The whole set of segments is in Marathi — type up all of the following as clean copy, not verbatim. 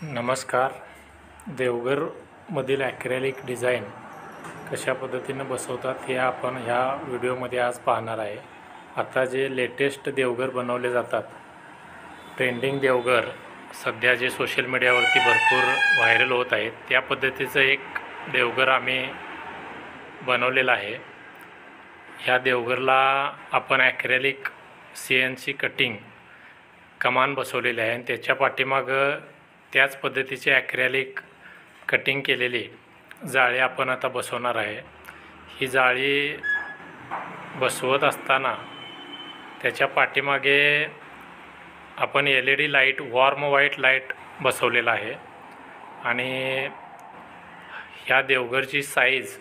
नमस्कार. देवघरमधील ॲक्रेलिक डिझाईन कशा पद्धतीनं बसवतात हे आपण ह्या व्हिडिओमध्ये आज पाहणार आहे. आता जे लेटेस्ट देवघर बनवले जातात, ट्रेंडिंग देवघर सध्या जे सोशल मीडियावरती भरपूर व्हायरल होत आहेत, त्या पद्धतीचं एक देवघर आम्ही बनवलेलं आहे. ह्या देवघरला आपण ॲक्रेलिक CNC कटिंग कमान बसवलेली आहे आणि त्याच्या पाठीमागं त्याच पद्धतीचे ॲक्रेलिक कटिंग केलेली जाळी आपण आता बसवणार आहे. ही जाळी बसवत असताना त्याच्या पाठीमागे आपण LED light, warm white light बसवलेला आहे आणि ह्या देवघरची साईज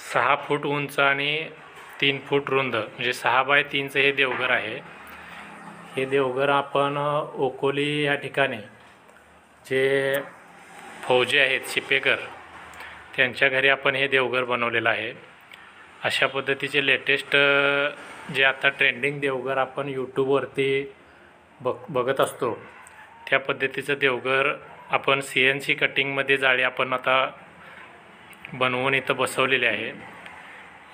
6 फूट उंच आणि 3 फूट रुंद, म्हणजे 6 बाय 3चं हे देवघर आहे. हे देवघर आपण ओकोली या ठिकाणी जे फौजी आहेत, शिपेकर, त्यांच्या घरी आपण हे देवघर बनवलेलं आहे. अशा पद्धतीचे लेटेस्ट जे आता ट्रेंडिंग देवघर आपण यूट्यूबवरती बघत असतो, त्या पद्धतीचं देवघर आपण CNC कटिंगमध्ये जाळी आपण आता बनवून इथं बसवलेले आहे.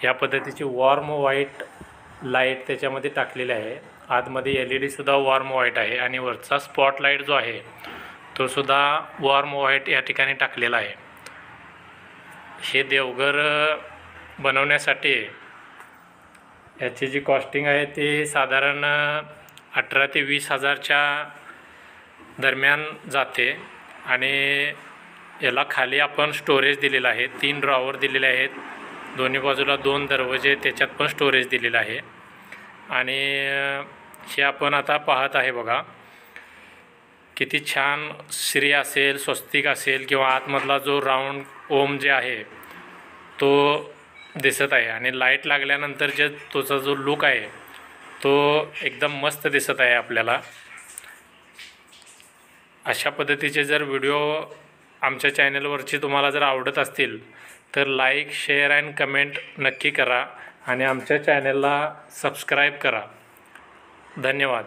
या पद्धतीची वॉर्म व्हाईट लाईट त्याच्यामध्ये टाकलेली आहे. आतमध्ये LED सुद्धा वॉर्म व्हाईट आहे आणि वरचा स्पॉट लाईट जो आहे तो सुद्धा वॉर्म व्हाईट या ठिकाणी टाकलेला आहे. हे देवघर बनवण्यासाठी याची जी कॉस्टिंग आहे ते साधारण 18 ते 20 हजारच्या दरम्यान जाते आणि याला खाली आपण स्टोरेज दिलेलं आहे. 3 ड्रॉवर दिलेले आहेत, दोन्ही बाजूला 2 दरवाजे, त्याच्यात पण स्टोरेज दिलेलं आहे. आणि हे आपण आता पाहत आहे बघा, किती छान श्री असेल, स्वस्तिक असेल किंवा आतमधला जो राऊंड ओम जे आहे तो दिसत आहे आणि लाईट लागल्यानंतर जे तोचा जो लुक आहे तो एकदम मस्त दिसत आहे आपल्याला. अशा पद्धतीचे जर व्हिडिओ आमच्या चॅनलवरची तुम्हाला जर आवडत असतील तर लाईक, शेअर अँड कमेंट नक्की करा आणि आमच्या चॅनलला सबस्क्राईब करा. धन्यवाद.